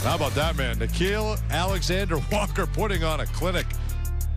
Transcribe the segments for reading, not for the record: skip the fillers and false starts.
How about that, man? Nickeil Alexander-Walker putting on a clinic.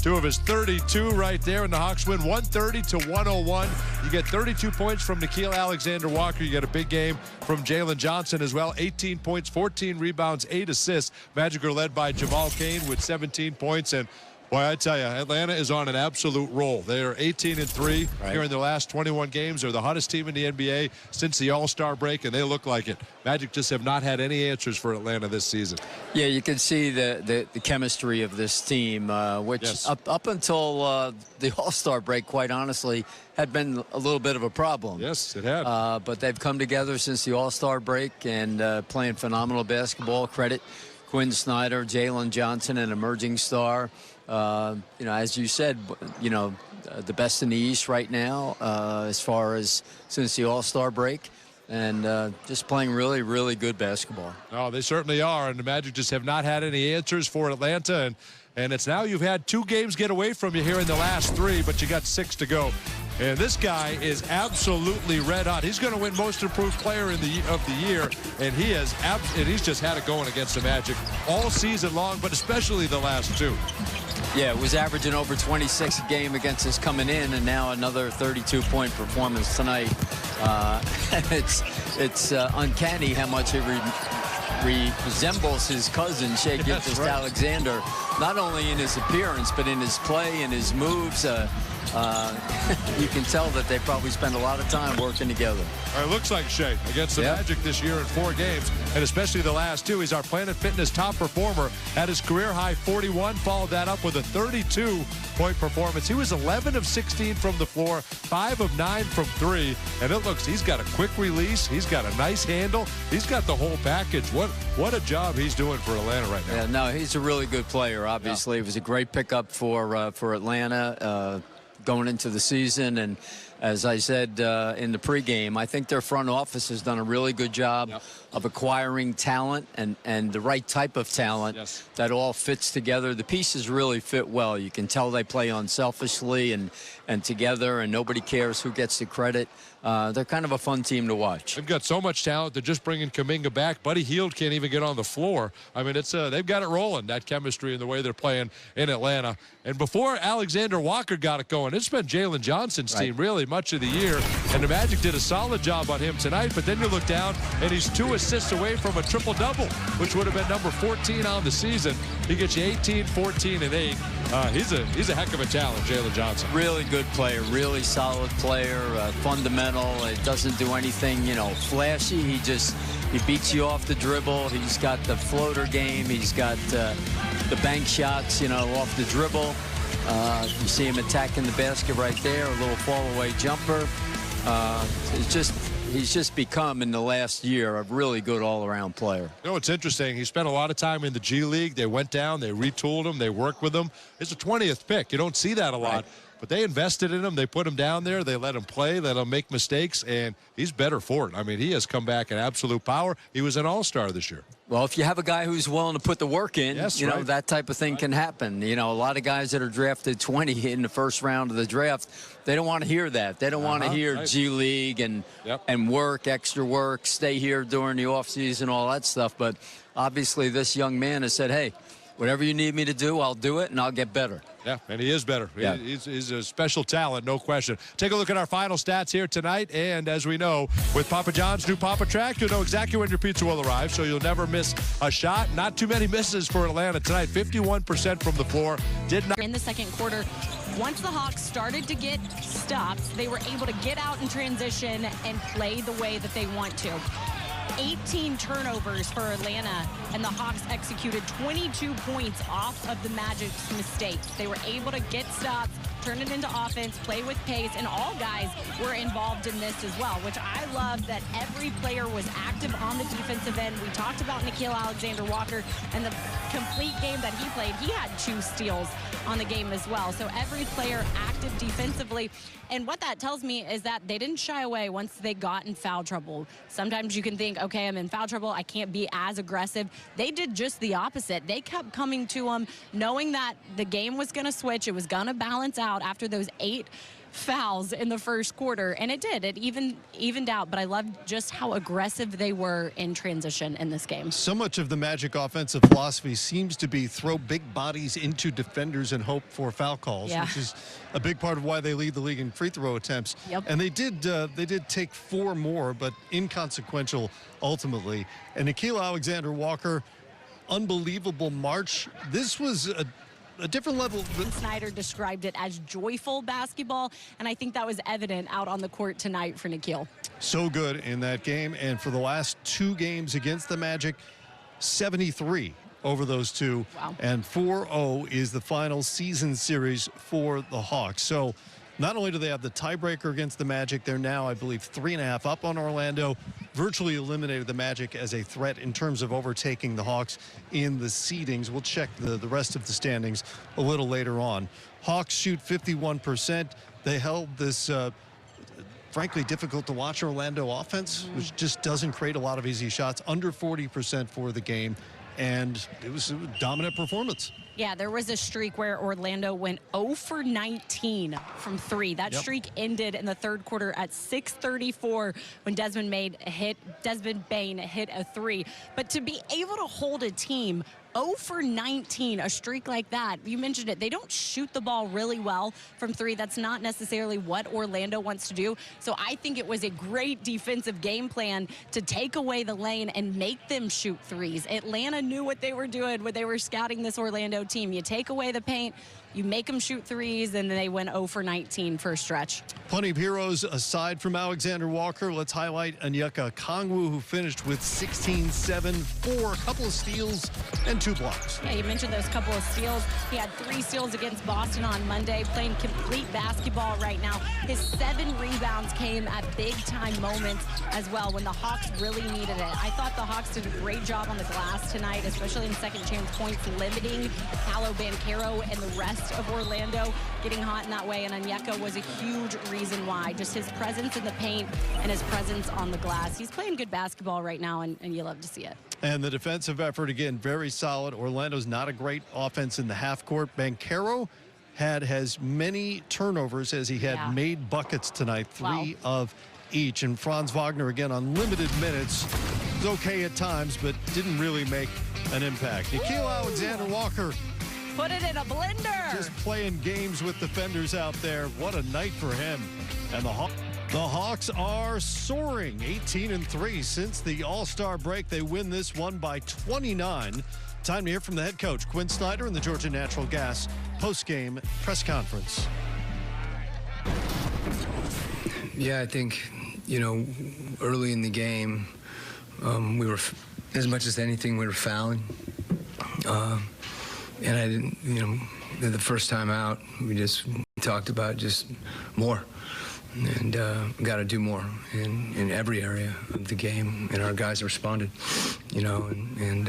2 of his 32 right there, and the Hawks win 130-101. You get 32 points from Nickeil Alexander-Walker. You get a big game from Jalen Johnson as well. 18 points, 14 rebounds, 8 assists. Magic are led by Jamal Cain with 17 points. And boy, I tell you, Atlanta is on an absolute roll. They are 18-3 here in their last 21 games. They're the hottest team in the NBA since the All-Star break, and they look like it. Magic just have not had any answers for Atlanta this season. Yeah, you can see the chemistry of this team, which up until the All-Star break, quite honestly, had been a little bit of a problem. Yes, it had. But they've come together since the All-Star break and playing phenomenal basketball. Credit Quinn Snyder, Jalen Johnson, an emerging star. As you said, the best in the East right now as far as since the All-Star break. And just playing really, really good basketball. Oh, they certainly are. And the Magic just have not had any answers for Atlanta. And it's now you've had 2 games get away from you here in the last 3, but you got 6 to go. And this guy is absolutely red hot. He's going to win Most Improved Player of the Year, and he's just had it going against the Magic all season long, but especially the last 2. Yeah, it was averaging over 26 a game against us coming in, and now another 32-point performance tonight. It's uncanny how much it resembles his cousin, Shai Gilgeous-Alexander, not only in his appearance, but in his play and his moves. You can tell that they probably spend a lot of time working together. It looks like Shai against the Magic this year in 4 games, and especially the last 2. He's our Planet Fitness top performer at his career-high 41, followed that up with a 32-point performance. He was 11 of 16 from the floor, 5 of 9 from 3, and it looks he's got a quick release. He's got a nice handle. He's got the whole package. What a job he's doing for Atlanta right now. Yeah, no, he's a really good player, obviously. It was a great pickup for Atlanta going into the season, and as I said in the pregame, I think their front office has done a really good job of acquiring talent and the right type of talent that all fits together. The pieces really fit well. You can tell they play unselfishly and together, and nobody cares who gets the credit. They're kind of a fun team to watch. They've got so much talent. They're just bringing Kuminga back. Buddy Hield can't even get on the floor. I mean, it's they've got it rolling, that chemistry and the way they're playing in Atlanta. And before Alexander-Walker got it going, it's been Jalen Johnson's team really much of the year. And the Magic did a solid job on him tonight. But then you look down, and he's 2 assists away from a triple-double, which would have been number 14 on the season. He gets you 18, 14, and 8. He's a heck of a talent, Jalen Johnson. Really good player, really solid player, fundamental. It doesn't do anything, flashy. He beats you off the dribble. He's got the floater game. He's got the bank shots, off the dribble. You see him attacking the basket right there, a little fall-away jumper. He's just become, in the last year, a really good all-around player. It's interesting. He spent a lot of time in the G League. They went down, they retooled him, they worked with him. It's a 20th pick. You don't see that a lot. But they invested in him. They put him down there. They let him play, let him make mistakes, and he's better for it. I mean, he has come back in absolute power. He was an all-star this year. Well, if you have a guy who's willing to put the work in, that type of thing can happen. A lot of guys that are drafted 20 in the first round of the draft, they don't want to hear that. They don't want to hear G League and work, extra work, stay here during the offseason, all that stuff. But obviously this young man has said, hey, whatever you need me to do, I'll do it, and I'll get better. Yeah, and he is better. Yeah. He's a special talent, no question. Take a look at our final stats here tonight. And as we know, with Papa John's new Papa Track, you'll know exactly when your pizza will arrive, so you'll never miss a shot. Not too many misses for Atlanta tonight. 51% from the floor. In the second quarter, once the Hawks started to get stops, they were able to get out in transition and play the way that they want to. 18 turnovers for Atlanta, and the Hawks executed 22 points off of the Magic's mistakes. They were able to get stops, turn it into offense, play with pace, and all guys were involved in this as well, which I love that every player was active on the defensive end. We talked about Nickeil Alexander-Walker and the complete game that he played. He had 2 steals on the game as well. So every player active defensively. And what that tells me is that they didn't shy away once they got in foul trouble. Sometimes you can think, okay, I'm in foul trouble, I can't be as aggressive. They did just the opposite. They kept coming to them, knowing that the game was going to switch, it was going to balance out after those 8 fouls in the first quarter, and it did. It evened out, but I loved just how aggressive they were in transition in this game. So much of the Magic offensive philosophy seems to be throw big bodies into defenders and hope for foul calls, which is a big part of why they lead the league in free throw attempts. And they did take 4 more, but inconsequential ultimately. And Nickeil Alexander-Walker, unbelievable March. This was a different level. Snyder described it as joyful basketball, and I think that was evident out on the court tonight for Nickeil. So good in that game, and for the last 2 games against the Magic, 73 over those 2. Wow. And 4-0 is the final season series for the Hawks. So not only do they have the tiebreaker against the Magic, they're now, I believe, 3.5 up on Orlando. Virtually eliminated the Magic as a threat in terms of overtaking the Hawks in the seedings. We'll check the rest of the standings a little later on. Hawks shoot 51%. They held this frankly difficult to watch Orlando offense, which just doesn't create a lot of easy shots. Under 40% for the game, and it was a dominant performance. Yeah, there was a streak where Orlando went 0 for 19 from 3. That streak ended in the third quarter at 6:34 when Desmond Bane hit a 3. But to be able to hold a team 0 for 19, a streak like that, you mentioned it, they don't shoot the ball really well from 3. That's not necessarily what Orlando wants to do. So I think it was a great defensive game plan to take away the lane and make them shoot 3s. Atlanta knew what they were doing when they were scouting this Orlando team. You take away the paint, you make them shoot 3s, and then they went 0 for 19 for a stretch. Plenty of heroes aside from Alexander-Walker. Let's highlight Onyeka Okongwu, who finished with 16, 7, 4, a couple of steals, and 2 blocks. Yeah, you mentioned those couple of steals. He had 3 steals against Boston on Monday, playing complete basketball right now. His 7 rebounds came at big-time moments as well when the Hawks really needed it. I thought the Hawks did a great job on the glass tonight, especially in second-chance points, limiting Paolo Banchero and the rest of Orlando getting hot in that way, and Onyeka was a huge reason why. Just his presence in the paint and his presence on the glass. He's playing good basketball right now, and you love to see it. And the defensive effort, again, very solid. Orlando's not a great offense in the half court. Banchero had as many turnovers as he had made buckets tonight, 3 of each. And Franz Wagner, again, on limited minutes, was okay at times, but didn't really make an impact. Nickeil Alexander-Walker, put it in a blender. just playing games with defenders out there. What a night for him. And the Hawks are soaring, 18-3 since the All-Star break. They win this one by 29. Time to hear from the head coach, Quinn Snyder, in the Georgia Natural Gas post-game press conference. Yeah, I think, early in the game, we were, as much as anything, we were fouling. And I didn't, the first time out, we just talked about just more. And got to do more in every area of the game. And our guys responded, and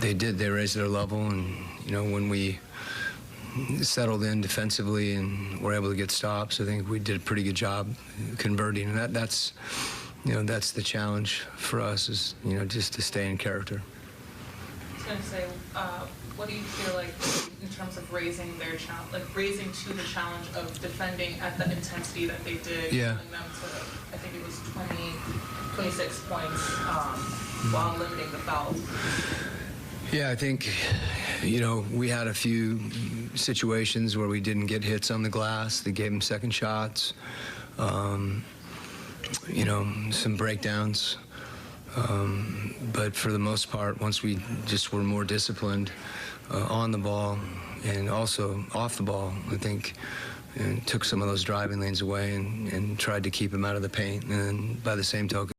they did. They raised their level. And, when we settled in defensively and were able to get stops, I think we did a pretty good job converting. And that's the challenge for us is, just to stay in character. I was going to say, what do you feel like in terms of raising their challenge, raising to the challenge of defending at the intensity that they did, holding them to, I think it was 26 points while limiting the fouls? Yeah, I think, we had a few situations where we didn't get hits on the glass. They gave them second shots, some breakdowns. But for the most part, once we just were more disciplined on the ball and also off the ball, I think took some of those driving lanes away and tried to keep them out of the paint. And by the same token,